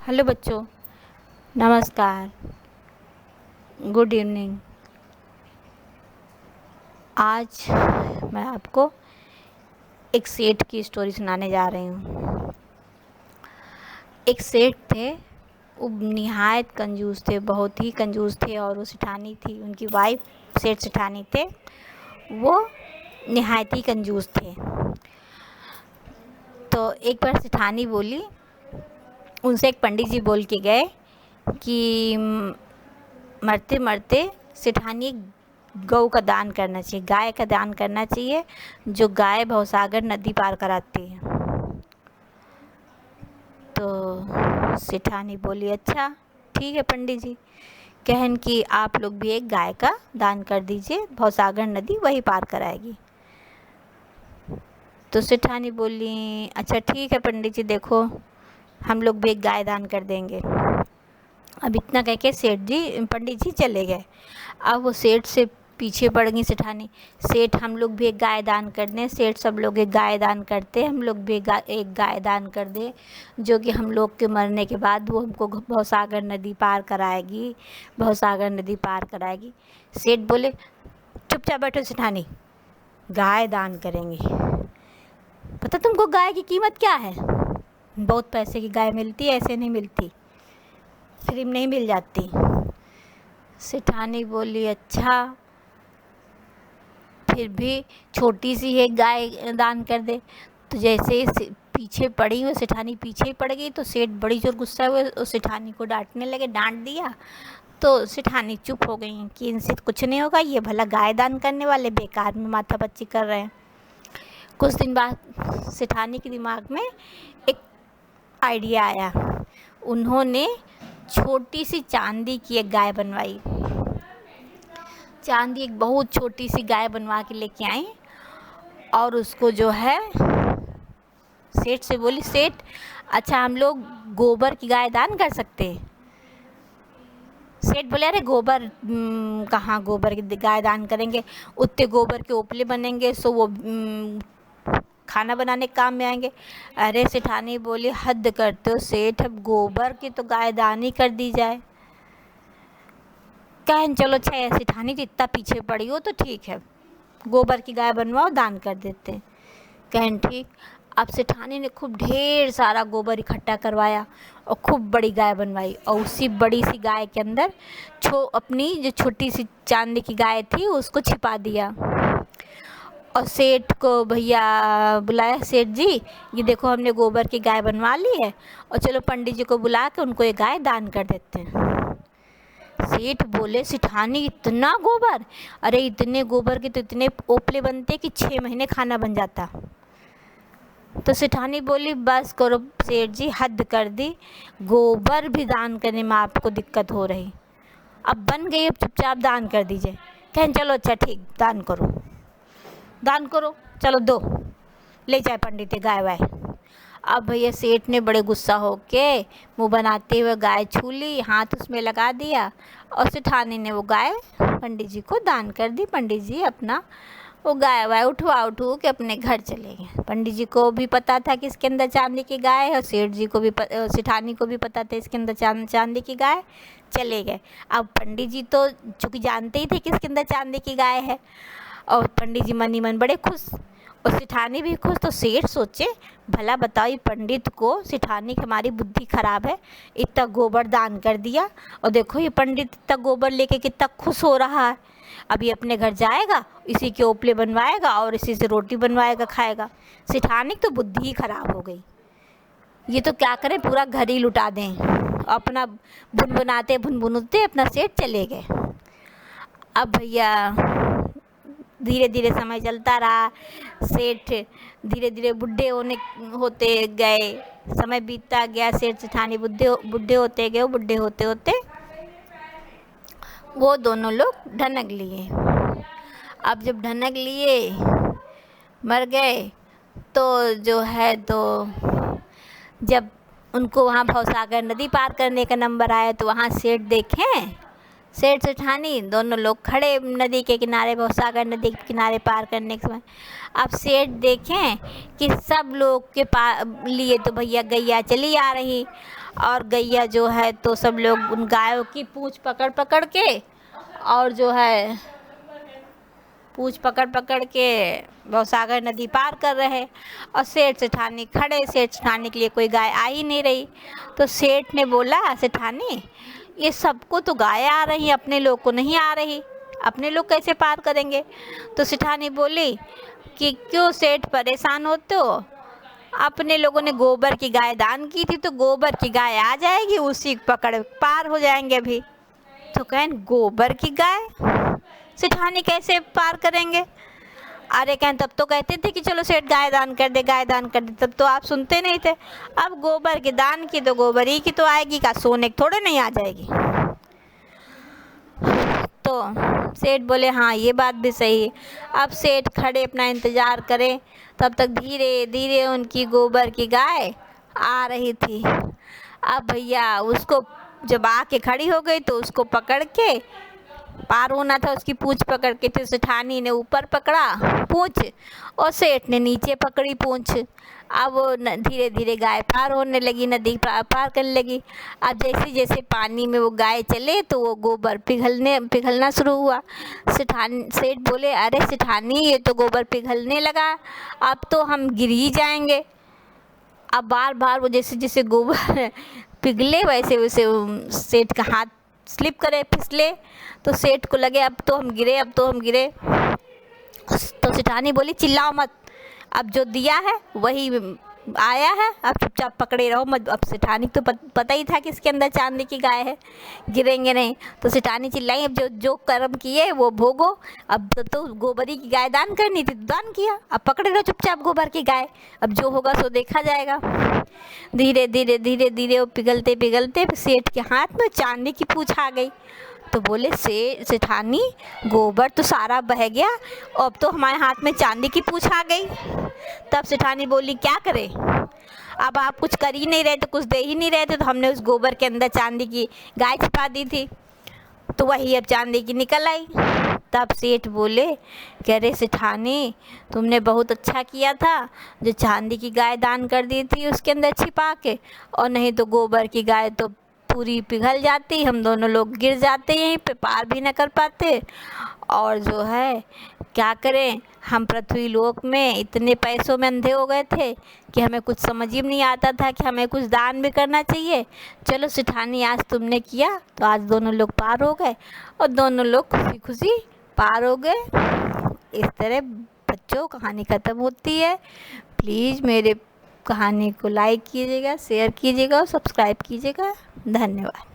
Hello बच्चों, नमस्कार, good evening. आज मैं आपको एक सेठ की स्टोरी सुनाने जा रही हूँ। एक सेठ थे, वो निहायत कंजूस थे, बहुत ही कंजूस थे। और वो सेठानी थी, उनकी वाइफ सेठ सेठानी थे, वो निहायत ही कंजूस थे। तो एक बार सेठानी बोली, उनसे एक पंडित जी बोल के गए कि मरते मरते सेठानी गौ का दान करना चाहिए, गाय का दान करना चाहिए, जो गाय भवसागर नदी पार कराती है। तो सेठानी बोली, अच्छा ठीक है पंडित जी, कहन कि आप लोग भी एक गाय का दान कर दीजिए, भवसागर नदी वही पार कराएगी। तो सेठानी बोली, अच्छा ठीक है पंडित जी, देखो हम लोग भी एक गाय दान कर देंगे। अब इतना कह के पंडित जी चले गए। अब वो सेठ से पीछे पड़ गई सेठानी, सेठ हम लोग भी एक गाय दान कर दें, सेठ सब लोग एक गाय दान करते, हम लोग भी एक गाय दान कर दें, जो कि हम लोग के मरने के बाद वो हमको भवसागर नदी पार कराएगी, भवसागर नदी पार कराएगी। सेठ बोले, चुपचाप बैठो सेठानी, गाय दान करेंगे। पता तुमको गाय की कीमत क्या है? बहुत पैसे की गाय मिलती है, ऐसे नहीं मिलती, फ्री में नहीं मिल जाती। सेठानी बोली, अच्छा फिर भी छोटी सी एक गाय दान कर दे। तो जैसे पीछे पड़ी, वो सेठानी पीछे ही पड़ गई। तो सेठ बड़ी जोर गुस्सा हुए, उस सेठानी को डांटने लगे, डांट दिया। तो सेठानी चुप हो गई कि इनसे कुछ नहीं होगा, ये भला गाय दान करने वाले बेकार में माथापच्ची कर रहे हैं। कुछ दिन बाद सेठानी के दिमाग में एक आइडिया आया। उन्होंने छोटी सी चांदी की एक गाय बनवाई, चांदी एक बहुत छोटी सी गाय बनवा के लेके आई। और उसको जो है सेठ से बोली, सेठ अच्छा हम लोग गोबर की गाय दान कर सकते हैं? सेठ बोले, अरे गोबर कहाँ गोबर की गाय दान करेंगे, उतने गोबर के उपले बनेंगे, सो वो खाना बनाने के काम में आएंगे। अरे सेठानी बोली, हद करते हो सेठ, अब गोबर की तो गाय दान ही कर दी जाए। कहन चलो अच्छा है सेठानी, तो इतना पीछे पड़ी हो तो ठीक है, गोबर की गाय बनवाओ, दान कर देते हैं। कहन ठीक। अब सेठानी ने खूब ढेर सारा गोबर इकट्ठा करवाया और खूब बड़ी गाय बनवाई, और उसी बड़ी सी गाय के अंदर अपनी जो छोटी सी चांदी की गाय थी उसको छिपा दिया। और सेठ को भैया बुलाया, सेठ जी ये देखो हमने गोबर की गाय बनवा ली है, और चलो पंडित जी को बुला के उनको ये गाय दान कर देते हैं। सेठ बोले, सेठानी इतना गोबर? अरे इतने गोबर के तो इतने ओपले बनते कि 6 महीने खाना बन जाता। तो सेठानी बोली, बस करो सेठ जी, हद कर दी, गोबर भी दान करने में आपको दिक्कत हो रही, अब बन गई, अब चुपचाप दान कर दीजिए। कहन चलो अच्छा ठीक, दान करो दान करो, चलो दो, ले जाए पंडित गाय वाय। अब भैया सेठ ने बड़े गुस्सा होके मुँह बनाते हुए गाय छू ली, हाथ उसमें लगा दिया, और सेठानी ने वो गाय पंडित जी को दान कर दी। पंडित जी अपना वो गाय वाय उठवा के अपने घर चले गए। पंडित जी को भी पता था कि इसके अंदर चांदी की गाय है, और सेठ जी को भी सेठानी को भी पता था इसके अंदर चांदी की गाय। चले गए। अब पंडित जी तो चूँकि जानते ही थे कि इसके अंदर चांदी की गाय है, और पंडित जी मन ही मन बड़े खुश, और सेठानी भी खुश। तो सेठ सोचे, भला बताओ ये पंडित को, सेठानी की हमारी बुद्धि खराब है, इतना गोबर दान कर दिया, और देखो ये पंडित इतना गोबर लेके कितना खुश हो रहा है। अब ये अपने घर जाएगा, इसी के ओपले बनवाएगा और इसी से रोटी बनवाएगा, खाएगा। सेठानी की तो बुद्धि ही खराब हो गई, ये तो क्या करें, पूरा घर ही लुटा दें। अपना भुनभुनाते अपना सेठ चले गए। अब भैया धीरे धीरे समय चलता रहा, सेठ धीरे धीरे होते गए, समय बीतता गया, सेठ सेठानी बुढ़े होते गए। बुढ़े होते होते वो दोनों लोग ढनक लिए। अब जब ढनक लिए, मर गए, तो जो है तो जब उनको वहाँ भवसागर नदी पार करने का नंबर आया, तो वहाँ सेठ देखें, सेठ सेठानी दोनों लोग खड़े नदी के किनारे, भवसागर नदी के किनारे पार करने के समय। अब सेठ देखें कि सब लोग के लिए तो भैया गैया चली आ रही, और गैया जो है तो सब लोग उन गायों की पूंछ पकड़ पकड़ के और जो है पूंछ पकड़ पकड़ के भवसागर नदी पार कर रहे। और सेठ सेठानी खड़े, सेठ सेठानी के लिए कोई गाय आ ही नहीं रही। तो सेठ ने बोला, सेठानी ये सबको तो गाय आ रही, अपने लोग को नहीं आ रही, अपने लोग कैसे पार करेंगे? तो सेठानी बोली कि क्यों सेठ परेशान होते हो, अपने लोगों ने गोबर की गाय दान की थी तो गोबर की गाय आ जाएगी, उसी पकड़ पार हो जाएंगे अभी। तो कहें गोबर की गाय सेठानी कैसे पार करेंगे? अरे कहें तब तो कहते थे कि चलो सेठ गाय दान कर दे, गाय दान कर दे, तब तो आप सुनते नहीं थे। अब गोबर की दान की तो गोबर ही की तो आएगी, का सोने की थोड़े नहीं आ जाएगी। तो सेठ बोले हाँ ये बात भी सही है। अब सेठ खड़े अपना इंतज़ार करें, तब तक धीरे धीरे उनकी गोबर की गाय आ रही थी। अब भैया उसको जब आके खड़ी हो गई तो उसको पकड़ के पार होना था, उसकी पूंछ पकड़ के। तो सेठानी ने ऊपर पकड़ा पूंछ और सेठ ने नीचे पकड़ी पूंछ। अब वो धीरे धीरे गाय पार होने लगी, नदी पार करने लगी। अब जैसे जैसे पानी में वो गाय चले तो वो गोबर पिघलना शुरू हुआ। सेठ बोले अरे सेठानी ये तो गोबर पिघलने लगा, अब तो हम गिर ही जाएंगे। अब बार बार वो जैसे जैसे गोबर पिघले वैसे वैसे सेठ का हाथ स्लिप करे, फिसले। तो सेठ को लगे अब तो हम गिरे, अब तो हम गिरे। तो सेठानी बोली चिल्लाओ मत, अब जो दिया है वही आया है, अब चुपचाप पकड़े रहो मत। अब सेठानी तो पता ही था कि इसके अंदर चांदी की गाय है, गिरेंगे नहीं। तो सेठानी चिल्लाई अब जो जो कर्म किए वो भोगो, अब तो गोबरी की गाय दान करनी थी तो दान किया, अब पकड़े रहो चुपचाप गोबर की गाय, अब जो होगा सो देखा जाएगा। धीरे धीरे धीरे धीरे वो पिघलते पिघलते सेठ के हाथ में चांदी की पूंछ आ गई। तो बोले सेठानी गोबर तो सारा बह गया, अब तो हमारे हाथ में चांदी की पूंछ आ गई। तब सेठानी बोली क्या करें, अब आप कुछ कर ही नहीं रहे थे, कुछ दे ही नहीं रहे थे, तो हमने उस गोबर के अंदर चांदी की गाय छिपा दी थी, तो वही अब चांदी की निकल आई। तब सेठ बोले कह रहे सेठानी तुमने बहुत अच्छा किया था जो चांदी की गाय दान कर दी थी उसके अंदर छिपा के, और नहीं तो गोबर की गाय तो पूरी पिघल जाती, हम दोनों लोग गिर जाते, यहीं पे पार भी न कर पाते। और जो है क्या करें, हम पृथ्वी लोक में इतने पैसों में अंधे हो गए थे कि हमें कुछ समझ ही नहीं आता था कि हमें कुछ दान भी करना चाहिए। चलो सेठानी आज तुमने किया तो आज दोनों लोग पार हो गए, और दोनों लोग खुशी खुशी पार हो गए। इस तरह बच्चों कहानी ख़त्म होती है। प्लीज़ मेरे कहानी को लाइक कीजिएगा, शेयर कीजिएगा और सब्सक्राइब कीजिएगा। धन्यवाद।